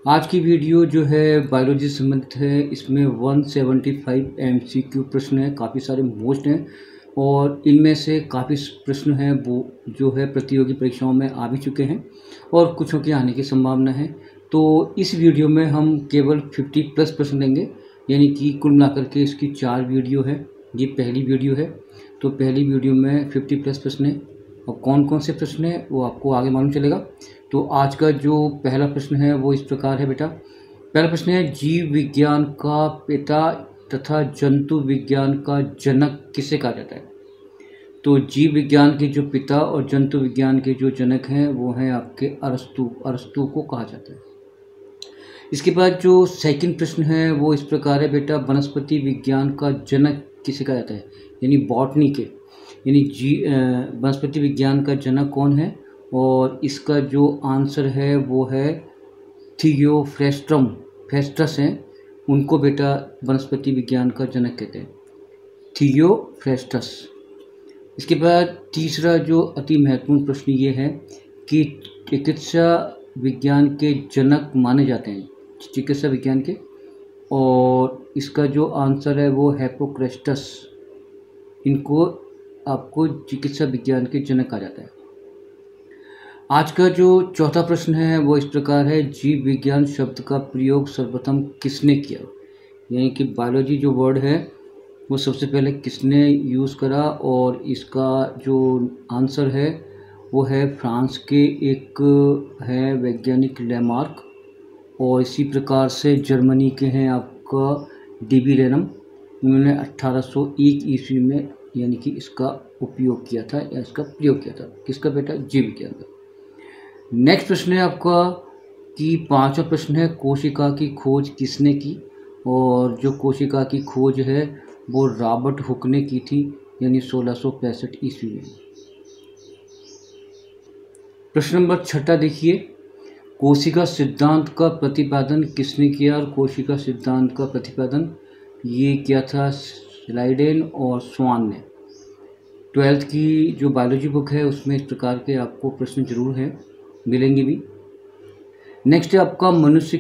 आज की वीडियो जो है बायोलॉजी से संबंधित है। इसमें 175 एमसीक्यू प्रश्न हैं, काफ़ी सारे मोस्ट हैं और इनमें से काफ़ी प्रश्न हैं वो जो है प्रतियोगी परीक्षाओं में आ भी चुके हैं और कुछों के आने की संभावना है। तो इस वीडियो में हम केवल 50+ प्रश्न लेंगे, यानी कि कुल मिलाकर के इसकी 4 वीडियो है। ये पहली वीडियो है, तो पहली वीडियो में 50+ प्रश्न है और कौन कौन से प्रश्न हैं वो आपको आगे मालूम चलेगा। तो आज का जो पहला प्रश्न है वो इस प्रकार है बेटा। पहला प्रश्न है, जीव विज्ञान का पिता तथा जंतु विज्ञान का जनक किसे कहा जाता है? तो जीव विज्ञान के जो पिता और जंतु विज्ञान के जो जनक हैं वो हैं आपके अरस्तु। अरस्तु को कहा जाता है। इसके बाद जो सेकंड प्रश्न है वो इस प्रकार है बेटा, वनस्पति विज्ञान का जनक किसे कहा जाता है? यानी बॉटनी के, यानी वनस्पति विज्ञान का जनक कौन है? और इसका जो आंसर है वो है थियोफ्रेस्टस हैं, उनको बेटा वनस्पति विज्ञान का जनक कहते हैं, थियोफ्रेस्टस। इसके बाद तीसरा जो अति महत्वपूर्ण प्रश्न ये है कि चिकित्सा विज्ञान के जनक माने जाते हैं, चिकित्सा विज्ञान के, और इसका जो आंसर है वो हिप्पोक्रेटस। इनको आपको चिकित्सा विज्ञान के जनक कहा जाता है। आज का जो चौथा प्रश्न है वो इस प्रकार है, जीव विज्ञान शब्द का प्रयोग सर्वप्रथम किसने किया? यानी कि बायोलॉजी जो वर्ड है वो सबसे पहले किसने यूज़ करा? और इसका जो आंसर है वो है फ्रांस के एक है वैज्ञानिक लेमार्क, और इसी प्रकार से जर्मनी के हैं आपका डीबी रेनम। उन्होंने 1801 ईस्वी में यानी कि इसका उपयोग किया था या इसका प्रयोग किया था। किसका बेटा? जीव विज्ञान का। नेक्स्ट प्रश्न है आपका कि पांचवा प्रश्न है, कोशिका की खोज किसने की? और जो कोशिका की खोज है वो रॉबर्ट हुक ने की थी, यानी 1665 ईस्वी में। प्रश्न नंबर 6 देखिए, कोशिका सिद्धांत का प्रतिपादन किसने किया? और कोशिका सिद्धांत का प्रतिपादन ये किया था स्लाइडेन और स्वान ने। 12th की जो बायोलॉजी बुक है उसमें इस प्रकार के आपको प्रश्न जरूर हैं, मिलेंगे भी। नेक्स्ट है आपका मनुष्य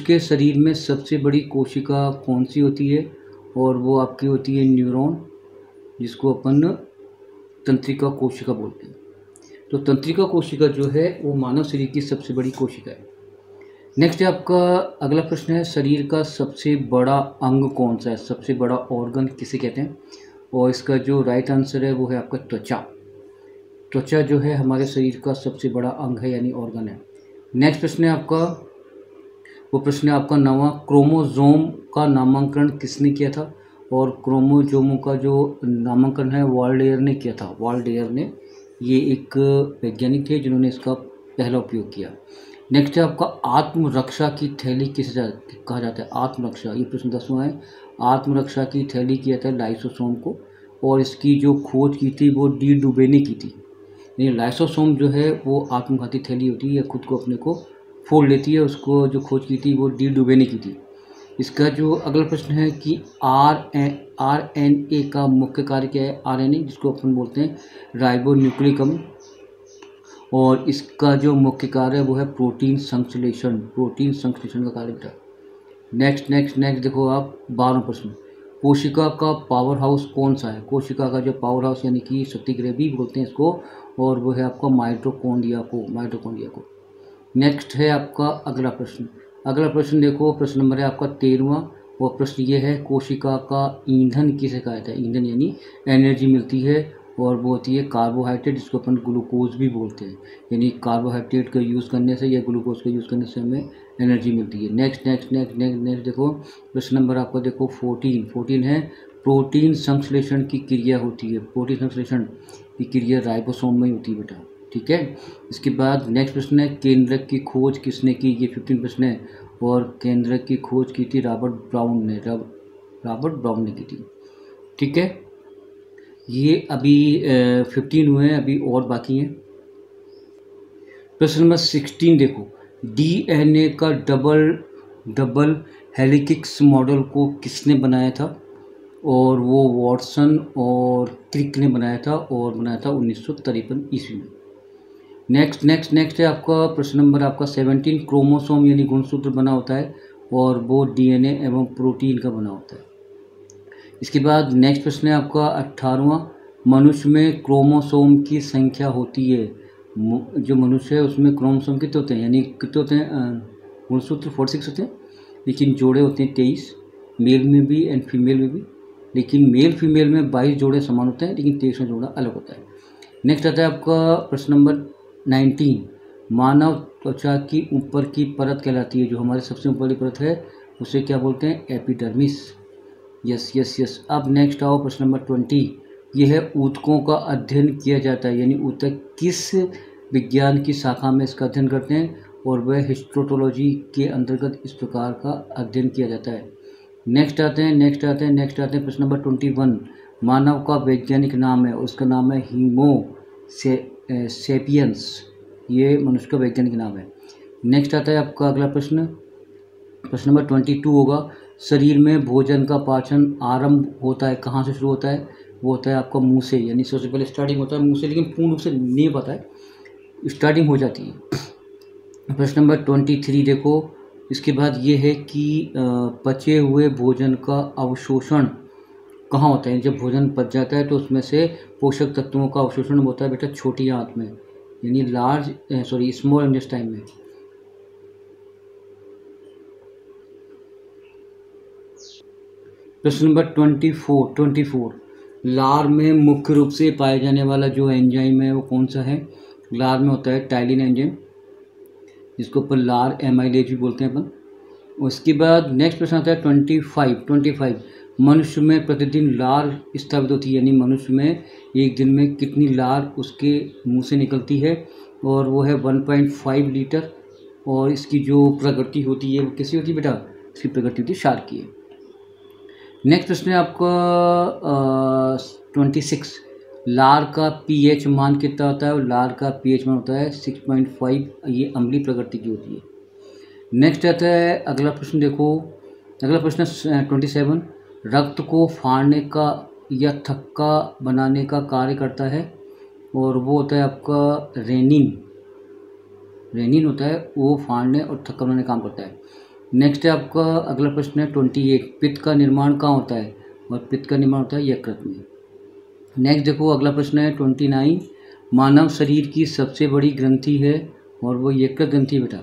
के शरीर में सबसे बड़ी कोशिका कौन सी होती है? और वो आपकी होती है न्यूरॉन, जिसको अपन तंत्रिका कोशिका बोलते हैं। तो तंत्रिका कोशिका जो है वो मानव शरीर की सबसे बड़ी कोशिका है। नेक्स्ट है आपका अगला प्रश्न है, शरीर का सबसे बड़ा अंग कौन सा है? सबसे बड़ा ऑर्गन किसे कहते हैं? और इसका जो राइट आंसर है वो है आपका त्वचा। त्वचा जो है हमारे शरीर का सबसे बड़ा अंग है, यानी ऑर्गन है। नेक्स्ट प्रश्न है आपका, वो प्रश्न है आपका 9वां, क्रोमोसोम का नामकरण किसने किया था? और क्रोमोसोमों का जो नामकरण है वाल्डेयर ने किया था। वाल्डेयर ने, ये एक वैज्ञानिक थे जिन्होंने इसका पहला उपयोग किया। नेक्स्ट है आपका, आत्मरक्षा की थैली किसे कहा जाता है? आत्मरक्षा, ये प्रश्न 10वां है। आत्मरक्षा की थैली किया था लाइसोसोम को, और इसकी जो खोज की थी वो डी डुबे ने की थी। यानी लाइसोसोम जो है वो आत्मघाती थैली होती है, या खुद को अपने को फोड़ लेती है। उसको जो खोज की थी वो डी डुबे ने की थी। इसका जो अगला प्रश्न है कि आरएनए का मुख्य कार्य क्या है? आरएनए, जिसको अपन बोलते हैं राइबो न्यूक्लिक, और इसका जो मुख्य कार्य है वो है प्रोटीन संश्लेषण। प्रोटीन संश्लेषण का कार्य बेटा। नेक्स्ट देखो आप 12वां प्रश्न, कोशिका का पावर हाउस कौन सा है? कोशिका का जो पावर हाउस यानी कि शक्तिगृह भी बोलते हैं इसको, और वो है आपका माइटोकॉन्ड्रिया को। नेक्स्ट है आपका अगला प्रश्न देखो, प्रश्न नंबर है आपका 13वां, और प्रश्न ये है, कोशिका का ईंधन किसे कहा जाता है? ईंधन यानी एनर्जी मिलती है, और वो होती है कार्बोहाइड्रेट, जिसको अपन ग्लूकोज भी बोलते हैं। यानी कार्बोहाइड्रेट का यूज़ करने से या ग्लूकोज का यूज़ करने से हमें एनर्जी मिलती है। नेक्स्ट देखो, प्रश्न नंबर आपका देखो 14 है, प्रोटीन संश्लेषण की क्रिया होती है। प्रोटीन संश्लेषण की क्रिया राइबोसोम में होती है बेटा, ठीक है। इसके बाद नेक्स्ट प्रश्न है, केंद्रक की खोज किसने की? ये 15 प्रश्न है, और केंद्रक की खोज की थी रॉबर्ट ब्राउन ने की थी, ठीक है। ये अभी 15 हुए हैं, अभी और बाकी हैं। प्रश्न नंबर 16 देखो, डीएनए का डबल हेलिक्स मॉडल को किसने बनाया था? और वो वॉटसन और क्रिक ने बनाया था, और बनाया था 1953 ईस्वी में। नेक्स्ट है आपका प्रश्न नंबर आपका 17, क्रोमोसोम यानी गुणसूत्र बना होता है और वो डीएनए एवं प्रोटीन का बना होता है। इसके बाद नेक्स्ट प्रश्न है आपका 18वां, मनुष्य में क्रोमोसोम की संख्या होती है, जो मनुष्य है उसमें क्रोमोसोम कितने होते हैं, यानी कितने होते हैं, गुणसूत्र 46 होते हैं, लेकिन जोड़े होते हैं 23, मेल में भी एंड फीमेल में भी, लेकिन मेल फीमेल में 22 जोड़े समान होते हैं, लेकिन 23वां जोड़ा अलग होता है। नेक्स्ट आता है आपका प्रश्न नंबर 19, मानव त्वचा की ऊपर की परत कहलाती है, जो हमारे सबसे ऊपर की परत है उसे क्या बोलते हैं, एपिडर्मिस। यस। अब नेक्स्ट आओ प्रश्न नंबर 20, यह है ऊतकों का अध्ययन किया जाता है, यानी ऊतक किस विज्ञान की शाखा में इसका अध्ययन करते हैं, और वह हिस्टोटोलॉजी के अंतर्गत इस प्रकार का अध्ययन किया जाता है। नेक्स्ट आते हैं प्रश्न नंबर 21, मानव का वैज्ञानिक नाम है, उसका नाम है हीमो सेपियंस, ये मनुष्य का वैज्ञानिक नाम है। नेक्स्ट आता है आपका अगला प्रश्न नंबर 22 होगा, शरीर में भोजन का पाचन आरंभ होता है, कहाँ से शुरू होता है, वो होता है आपका मुंह से, यानी सबसे पहले स्टार्टिंग होता है मुंह से, लेकिन पूर्ण रूप से नहीं पता है, स्टार्टिंग हो जाती है। प्रश्न नंबर 23 देखो, इसके बाद ये है कि पचे हुए भोजन का अवशोषण कहाँ होता है, जब भोजन पच जाता है तो उसमें से पोषक तत्वों का अवशोषण होता है बेटा छोटी आंत में, यानी स्मॉल इंटेस्टाइन में। प्रश्न नंबर 24, लार में मुख्य रूप से पाए जाने वाला जो एंजाइम है वो कौन सा है, लार में होता है टाइलिन एंजाइम, जिसको अपन लार एमाइलेज भी बोलते हैं अपन। उसके बाद नेक्स्ट प्रश्न आता है 25, मनुष्य में प्रतिदिन लार स्थापित होती है, यानी मनुष्य में एक दिन में कितनी लार उसके मुंह से निकलती है, और वो है 1.5 लीटर, और इसकी जो प्रगति होती है वो कैसी होती है बेटा, इसकी प्रगति होती है क्षार की है। नेक्स्ट प्रश्न है आपका 26, लार का पीएच मान कितना होता है, और लार का पीएच मान होता है 6.5, ये अम्लीय प्रकृति की होती है। नेक्स्ट आता है अगला प्रश्न, देखो अगला प्रश्न 27, रक्त को फाड़ने का या थक्का बनाने का कार्य करता है, और वो होता है आपका रेनिन होता है, वो फाड़ने और थक्का बनाने का काम करता है। नेक्स्ट है आपका अगला प्रश्न है 28, पित्त का निर्माण कहाँ होता है, और पित्त का निर्माण होता है यकृत में। नेक्स्ट देखो अगला प्रश्न है 29, मानव शरीर की सबसे बड़ी ग्रंथि है, और वो यकृत ग्रंथि बेटा।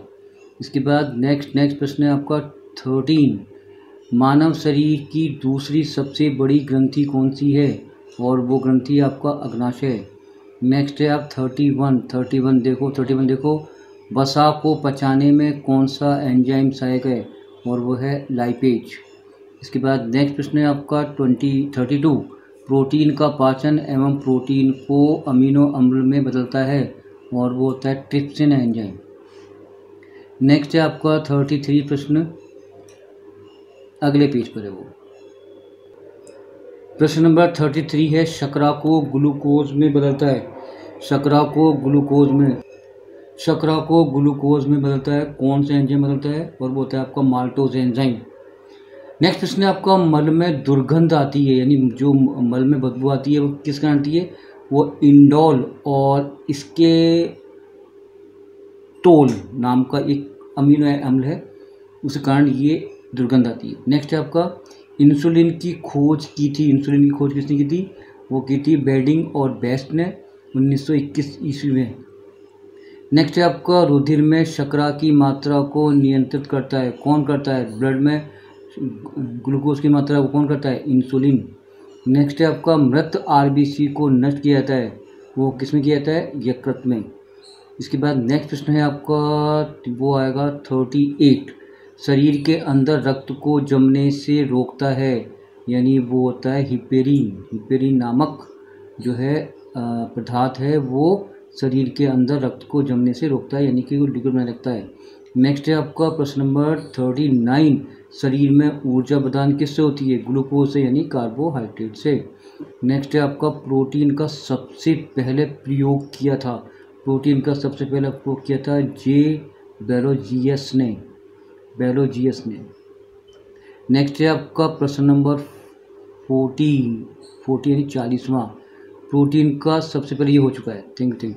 इसके बाद नेक्स्ट प्रश्न है आपका 13, मानव शरीर की दूसरी सबसे बड़ी ग्रंथि कौन सी है, और वो ग्रंथि आपका अग्नाशय है। नेक्स्ट है आप 31 देखो, वसा को पचाने में कौन सा एंजाइम सहायक है, और वो है लाइपेज। इसके बाद नेक्स्ट प्रश्न है आपका 32, प्रोटीन का पाचन एवं प्रोटीन को अमीनो अम्ल में बदलता है, और वो होता है ट्रिप्सिन एंजाइम। नेक्स्ट है आपका 33 प्रश्न, अगले पेज पर है वो। प्रश्न नंबर 33 है, शर्करा को ग्लूकोज में बदलता है, शर्करा को ग्लूकोज में बदलता है, कौन सा एंजाइम बदलता है, और वो होता है आपका माल्टोज एंजाइम। नेक्स्ट प्रश्न है आपका, मल में दुर्गंध आती है, यानी जो मल में बदबू आती है वो किस कारण आती है, वो इंडोल और इसके टोल नाम का एक अमीनो अम्ल है, उस कारण ये दुर्गंध आती है। नेक्स्ट है आपका, इंसुलिन की खोज किसने की थी, वो की थी बेडिंग और बेस्ट ने 1921 ईस्वी में। नेक्स्ट है आपका, रुधिर में शर्करा की मात्रा को नियंत्रित करता है, कौन करता है, ब्लड में ग्लूकोज की मात्रा को कौन करता है, इंसुलिन। नेक्स्ट है आपका, मृत आरबीसी को नष्ट किया जाता है, वो किस में किया जाता है, यकृत में। इसके बाद नेक्स्ट प्रश्न है आपका, वो आएगा 38, शरीर के अंदर रक्त को जमने से रोकता है, यानी वो होता है हिपेरिन नामक जो है पदार्थ है, वो शरीर के अंदर रक्त को जमने से रोकता है, यानी कि वो लिक्विड बनाए रखता है। नेक्स्ट है आपका प्रश्न नंबर 39, शरीर में ऊर्जा प्रदान किससे होती है, ग्लूकोज से, यानी कार्बोहाइड्रेट से। नेक्स्ट है आपका, प्रोटीन का सबसे पहले प्रयोग किया था जे बेलोजियस ने। नेक्स्ट है आपका प्रश्न नंबर 40 यानी 40वां, प्रोटीन का सबसे पहले ये हो चुका है। Thank you.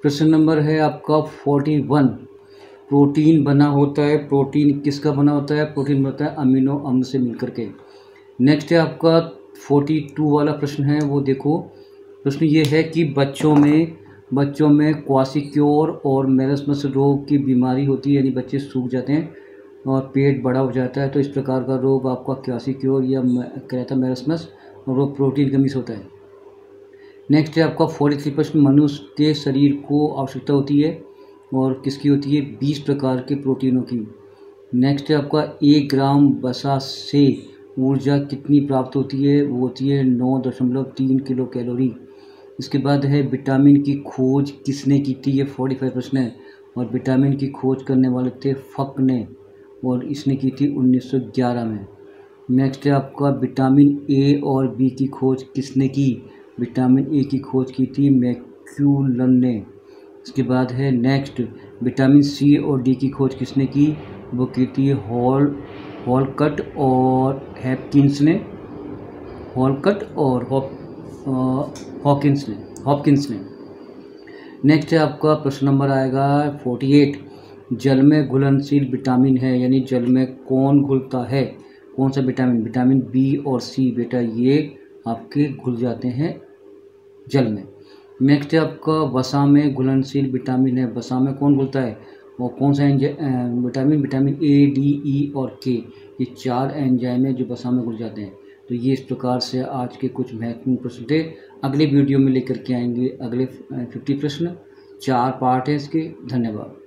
प्रश्न नंबर है आपका 41। प्रोटीन बना होता है, प्रोटीन किसका बना होता है? प्रोटीन बनता है अमीनो अम्ल से मिलकर के। नेक्स्ट है आपका 42 वाला प्रश्न है, वो देखो। प्रश्न ये है कि बच्चों में क्वासिक्योर और मेरस्मस रोग की बीमारी होती है, यानी बच्चे सूख जाते हैं और पेट बड़ा हो जाता है। तो इस प्रकार का रोग आपका क्वासिक्योर या कहता है मेरस्मस, और वो प्रोटीन कमी से होता है। नेक्स्ट है आपका 43 प्रश्न, मनुष्य के शरीर को आवश्यकता होती है और किसकी होती है? 20 प्रकार के प्रोटीनों की। नेक्स्ट है आपका 1 ग्राम वसा से ऊर्जा कितनी प्राप्त होती है? वो होती है 9.3 किलो कैलोरी। इसके बाद है विटामिन की खोज किसने की थी? ये 45 प्रश्न है, और विटामिन की खोज करने वाले थे फक ने, और इसने की थी 1911 में। नेक्स्ट है आपका विटामिन ए और बी की खोज किसने की? विटामिन ए की खोज की थी मैक्यूलन ने। इसके बाद है नेक्स्ट विटामिन सी और डी की खोज किसने की? वो की थी हॉलकट और हॉपकिंस ने। हॉपकिंस ने। नेक्स्ट है आपका प्रश्न नंबर आएगा 48। जल में घुलनशील विटामिन है, यानी जल में कौन घुलता है? कौन सा विटामिन? विटामिन बी और सी बेटा, ये आपके घुल जाते हैं जल में। नेक्स्ट है आपका वसा में घुलनशील विटामिन है, वसा में कौन घुलता है? और कौन सा विटामिन? विटामिन ए, डी, ई और के, ये 4 एंजाइम है जो वसा में घुल जाते हैं। तो ये इस प्रकार से आज के कुछ महत्वपूर्ण प्रश्न थे। अगले वीडियो में लेकर के आएंगे अगले 50 प्रश्न, 4 पार्ट है इसके। धन्यवाद।